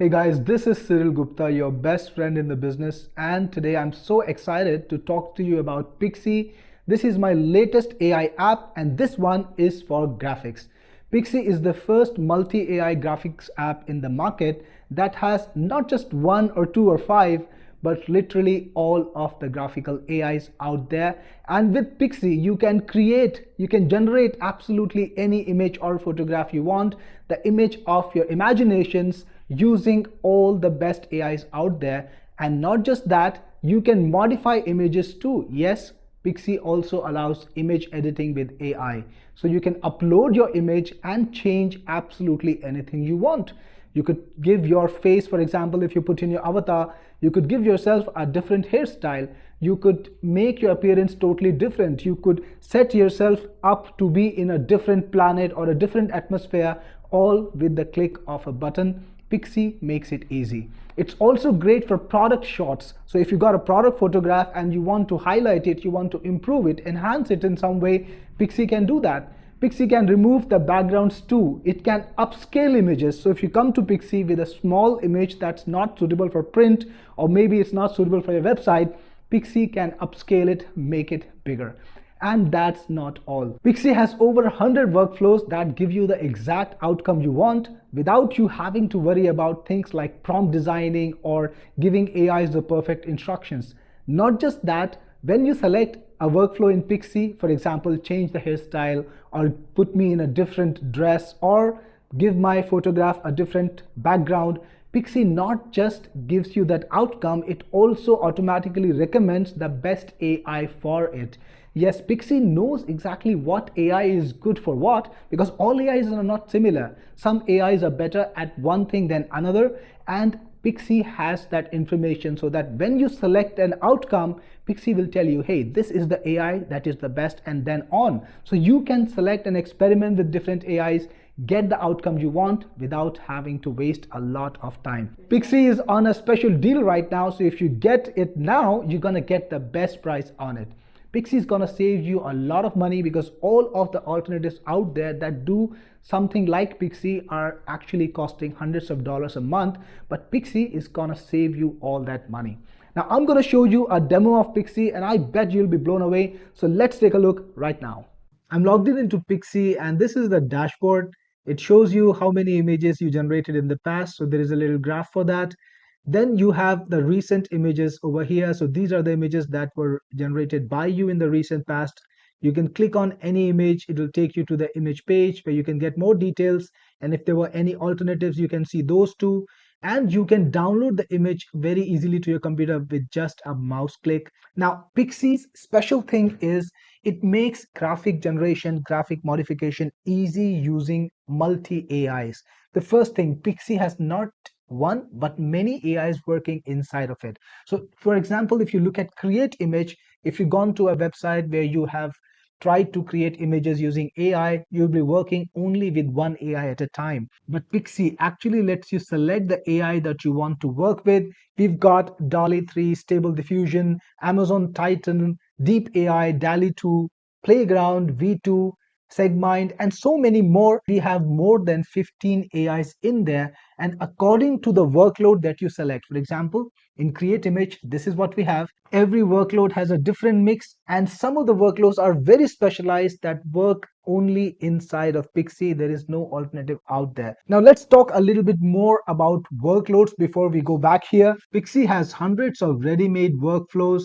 Hey guys, this is Cyril Gupta, your best friend in the business, and today I'm so excited to talk to you about Pixci. This is my latest AI app, and this one is for graphics. Pixci is the first multi AI graphics app in the market that has not just one or two or five, but literally all of the graphical AIs out there. And with Pixci, you can generate absolutely any image or photograph you want, the image of your imaginations, using all the best AIs out there. And not just that, you can modify images too. Yes, Pixci also allows image editing with AI. So you can upload your image and change absolutely anything you want. You could give your face, for example, if you put in your avatar, you could give yourself a different hairstyle. You could make your appearance totally different. You could set yourself up to be in a different planet or a different atmosphere, all with the click of a button. Pixci makes it easy. It's also great for product shots. So if you got a product photograph and you want to highlight it, you want to improve it, enhance it in some way, Pixci can do that. Pixci can remove the backgrounds too. It can upscale images. So if you come to Pixci with a small image that's not suitable for print, or maybe it's not suitable for your website, Pixci can upscale it, make it bigger. And that's not all. Pixci has over 100 workflows that give you the exact outcome you want without you having to worry about things like prompt designing or giving AIs the perfect instructions. Not just that, when you select a workflow in Pixci, for example, change the hairstyle or put me in a different dress or give my photograph a different background, Pixci not just gives you that outcome, it also automatically recommends the best AI for it. Yes, Pixci knows exactly what AI is good for what, because all AIs are not similar. Some AIs are better at one thing than another, and Pixci has that information so that when you select an outcome, Pixci will tell you, hey, this is the AI that is the best, and then on. So you can select and experiment with different AIs, get the outcome you want without having to waste a lot of time. Pixci is on a special deal right now, so if you get it now, you're gonna get the best price on it. Pixci is gonna save you a lot of money because all of the alternatives out there that do something like Pixci are actually costing hundreds of dollars a month, but Pixci is gonna save you all that money. Now I'm gonna show you a demo of Pixci and I bet you'll be blown away. So let's take a look right now. I'm logged in into Pixci and this is the dashboard. It shows you how many images you generated in the past. So there is a little graph for that. Then you have the recent images over here. So these are the images that were generated by you in the recent past. You can click on any image. It will take you to the image page where you can get more details. And if there were any alternatives, you can see those too. And you can download the image very easily to your computer with just a mouse click. Now, Pixci's special thing is it makes graphic generation, graphic modification easy using multi AIs. The first thing, Pixci has not one but many AIs working inside of it. So for example, if you look at create image, if you've gone to a website where you have tried to create images using AI, you'll be working only with one AI at a time. But Pixci actually lets you select the AI that you want to work with. We've got DALL-E 3, Stable Diffusion, Amazon Titan, Deep AI, DALL-E 2, Playground, V2, Segmind, and so many more. We have more than 15 AIs in there, and according to the workload that you select, for example, in create image, this is what we have. Every workload has a different mix, and some of the workloads are very specialized that work only inside of Pixci. There is no alternative out there. Now let's talk a little bit more about workloads before we go back here. Pixci has hundreds of ready-made workflows.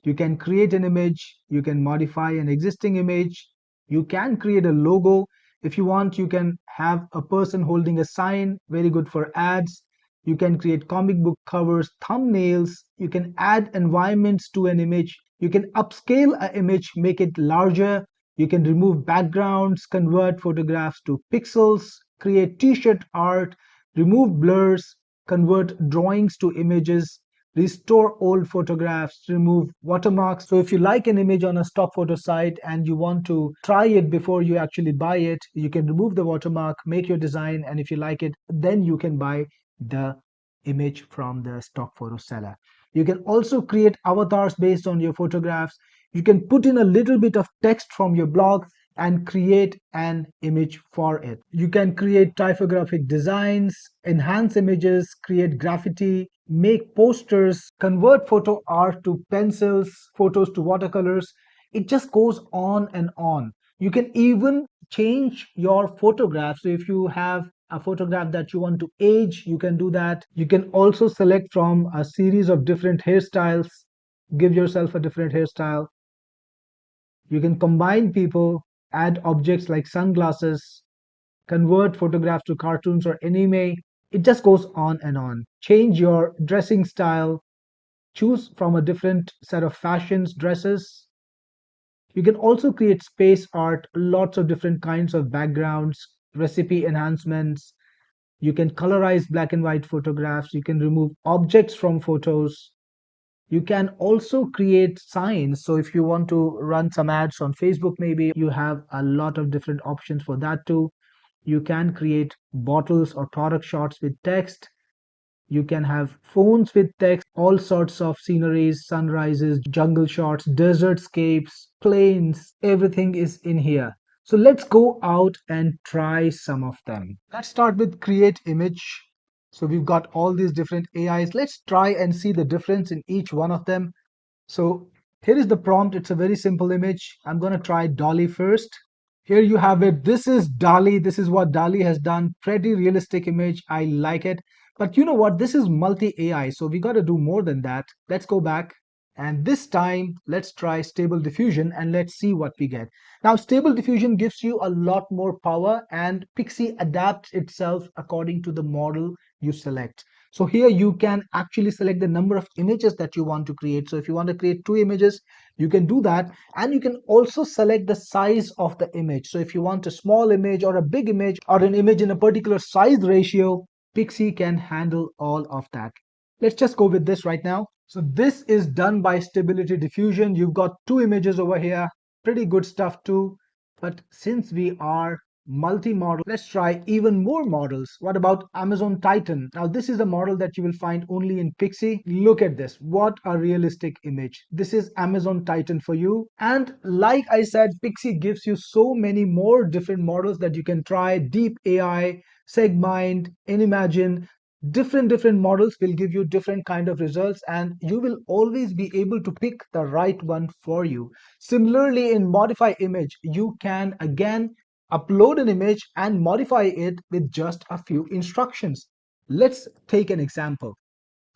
You can create an image, you can modify an existing image, you can create a logo. If you want, you can have a person holding a sign, very good for ads. You can create comic book covers, thumbnails. You can add environments to an image. You can upscale an image, make it larger. You can remove backgrounds, convert photographs to pixels, create t-shirt art, remove blurs, convert drawings to images, restore old photographs, remove watermarks. So if you like an image on a stock photo site and you want to try it before you actually buy it, you can remove the watermark, make your design, and if you like it, then you can buy the image from the stock photo seller. You can also create avatars based on your photographs. You can put in a little bit of text from your blog and create an image for it. You can create typographic designs, enhance images, create graffiti, make posters, convert photo art to pencils, photos to watercolors. It just goes on and on. You can even change your photograph. So if you have a photograph that you want to age, you can do that. You can also select from a series of different hairstyles, give yourself a different hairstyle. You can combine people, add objects like sunglasses, convert photographs to cartoons or anime. It just goes on and on. Change your dressing style, choose from a different set of fashions, dresses. You can also create space art, lots of different kinds of backgrounds, recipe enhancements. You can colorize black and white photographs. You can remove objects from photos. You can also create signs. So if you want to run some ads on Facebook, maybe you have a lot of different options for that too. You can create bottles or product shots with text. You can have phones with text, all sorts of sceneries, sunrises, jungle shots, desertscapes, plains, everything is in here. So let's go out and try some of them. Let's start with create image. So we've got all these different AIs. Let's try and see the difference in each one of them. So here is the prompt. It's a very simple image. I'm going to try Dolly first. Here you have it. This is Dali. This is what Dali has done. Pretty realistic image. I like it. But you know what? This is multi AI. So we got to do more than that. Let's go back. And this time, let's try stable diffusion and let's see what we get. Now, stable diffusion gives you a lot more power and Pixie adapts itself according to the model you select. So here you can actually select the number of images that you want to create. So if you want to create 2 images, you can do that. And you can also select the size of the image. So if you want a small image or a big image or an image in a particular size ratio, Pixie can handle all of that. Let's just go with this right now. So this is done by stability diffusion. You've got 2 images over here. Pretty good stuff too. But since we are multi-model, let's try even more models. What about Amazon Titan? Now this is a model that you will find only in Pixie. Look at this. What a realistic image. This is Amazon Titan for you. And like I said, Pixie gives you so many more different models that you can try. Deep AI, SegMind, Inimagine. Different models will give you different kind of results and you will always be able to pick the right one for you. Similarly, in modify image, you can again upload an image and modify it with just a few instructions. Let's take an example.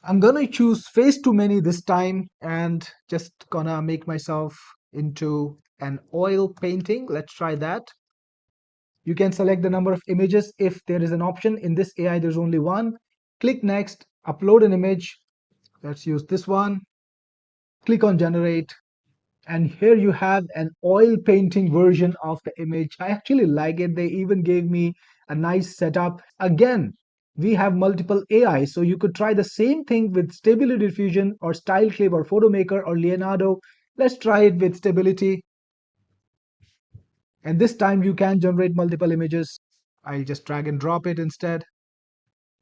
I'm gonna choose face too many this time and just gonna make myself into an oil painting. Let's try that. You can select the number of images if there is an option. In this AI, there's only one. Click next, upload an image. Let's use this one. Click on generate. And here you have an oil painting version of the image. I actually like it. They even gave me a nice setup. Again, we have multiple AI, so you could try the same thing with Stability Diffusion or Style Clip or Photo Maker or Leonardo. Let's try it with Stability. And this time you can generate multiple images. I'll just drag and drop it instead.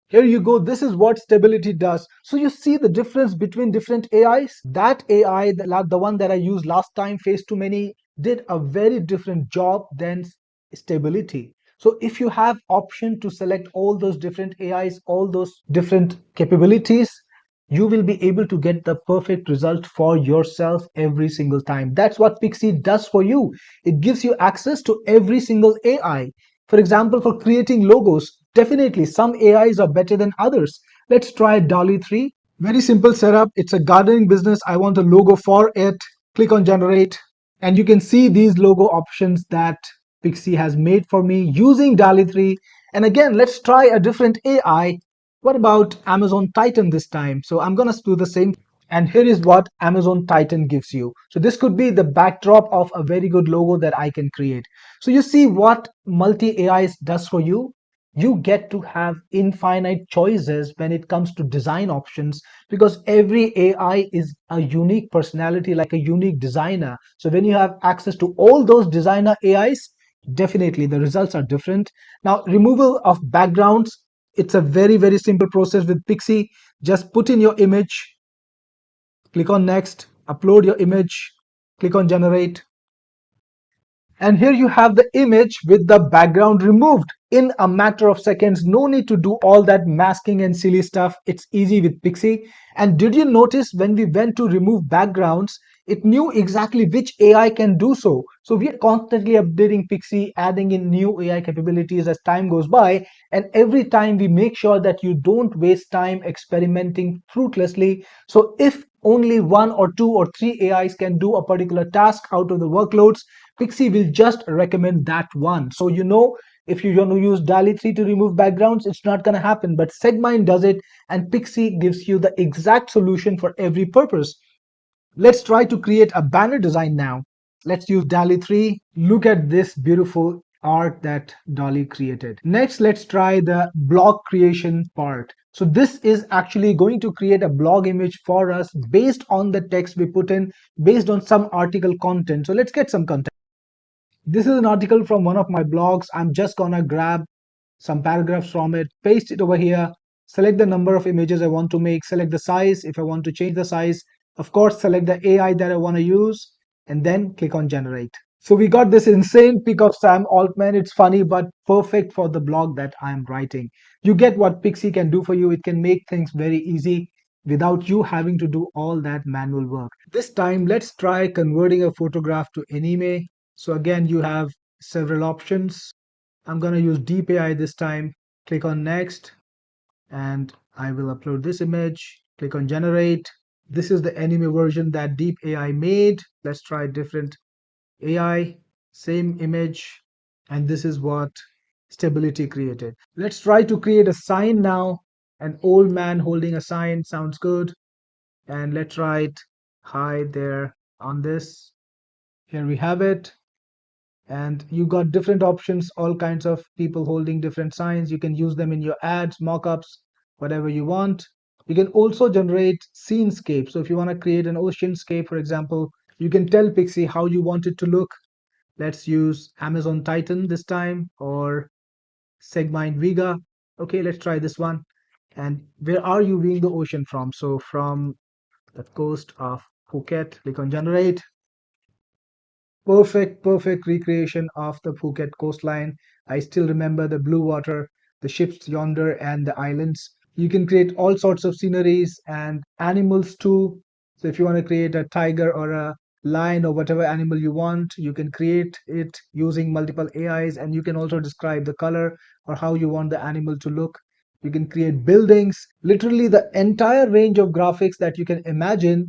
Here you go. This is what stability does. So you see the difference between different AIs. That AI, the one that I used last time, Face Too Many, did a very different job than stability. So if you have option to select all those different AIs, all those different capabilities, you will be able to get the perfect result for yourself every single time. That's what Pixie does for you. It gives you access to every single AI. For example, for creating logos, definitely some AIs are better than others. Let's try Dolly 3. Very simple setup. It's a gardening business. I want a logo for it. Click on generate. And you can see these logo options that Pixie has made for me using DALI 3. And again, let's try a different AI. What about Amazon Titan this time? So I'm going to do the same. And here is what Amazon Titan gives you. So this could be the backdrop of a very good logo that I can create. So you see what multi AIs does for you. You get to have infinite choices when it comes to design options because every AI is a unique personality, like a unique designer. So when you have access to all those designer AIs, definitely the results are different. Now, removal of backgrounds, it's a very simple process with Pixie. Just put in your image, click on next, upload your image, click on generate, And here you have the image with the background removed in a matter of seconds. No need to do all that masking and silly stuff. It's easy with Pixie. And did you notice when we went to remove backgrounds, it knew exactly which AI can do so. So we are constantly updating Pixie, adding in new AI capabilities as time goes by. And every time we make sure that you don't waste time experimenting fruitlessly. So if only one or two or three AIs can do a particular task out of the workloads, Pixie will just recommend that one. So if you want to use DALI 3 to remove backgrounds, it's not going to happen. But Segmine does it, and Pixie gives you the exact solution for every purpose. Let's try to create a banner design now. Let's use DALI 3. Look at this beautiful art that Dolly created. Next, let's try the blog creation part. So this is actually going to create a blog image for us based on the text we put in, based on some article content. So let's get some content. This is an article from one of my blogs. I'm just gonna grab some paragraphs from it, paste it over here, select the number of images I want to make, select the size if I want to change the size, of course, select the AI that I want to use, and then click on generate. So we got this insane pic of Sam Altman. It's funny, but perfect for the blog that I'm writing. You get what Pixie can do for you. It can make things very easy without you having to do all that manual work. This time, let's try converting a photograph to anime. So again, you have several options. I'm going to use Deep AI this time. Click on next, and I will upload this image. Click on generate. This is the anime version that Deep AI made. Let's try different AI, same image, and this is what Stability created. Let's try to create a sign now. An old man holding a sign sounds good. And let's write hi there on this. Here we have it. And you got different options, all kinds of people holding different signs. You can use them in your ads, mockups, whatever you want. You can also generate scenescape. So if you want to create an oceanscape, for example, you can tell Pixie how you want it to look. Let's use Amazon Titan this time, or Segmine Vega. Okay, let's try this one. And where are you viewing the ocean from? So from the coast of Phuket. Click on generate. Perfect recreation of the Phuket coastline. I still remember the blue water, the ships yonder, and the islands. You can create all sorts of sceneries and animals too. So if you want to create a tiger or a lion or whatever animal you want, you can create it using multiple AIs, and you can also describe the color or how you want the animal to look. You can create buildings, literally the entire range of graphics that you can imagine.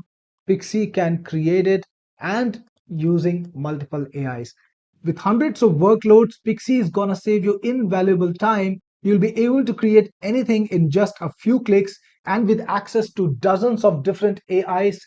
Pixie can create it, and using multiple AIs. With hundreds of workloads, Pixie is gonna save you invaluable time. You'll be able to create anything in just a few clicks, and with access to dozens of different AIs,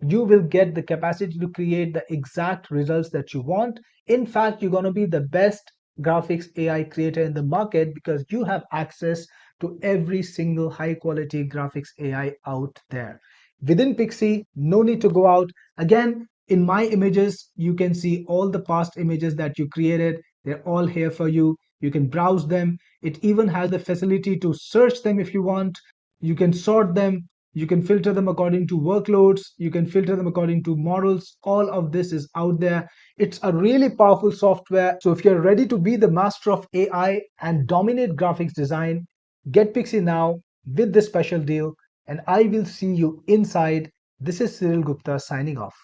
you will get the capacity to create the exact results that you want. In fact, you're gonna be the best graphics AI creator in the market because you have access to every single high quality graphics AI out there. Within Pixie, no need to go out. Again, in my images, you can see all the past images that you created. They're all here for you. You can browse them. It even has the facility to search them if you want. You can sort them. You can filter them according to workloads. You can filter them according to models. All of this is out there. It's a really powerful software. So if you're ready to be the master of AI and dominate graphics design, get Pixie now with this special deal, and I will see you inside. This is Cyril Gupta signing off.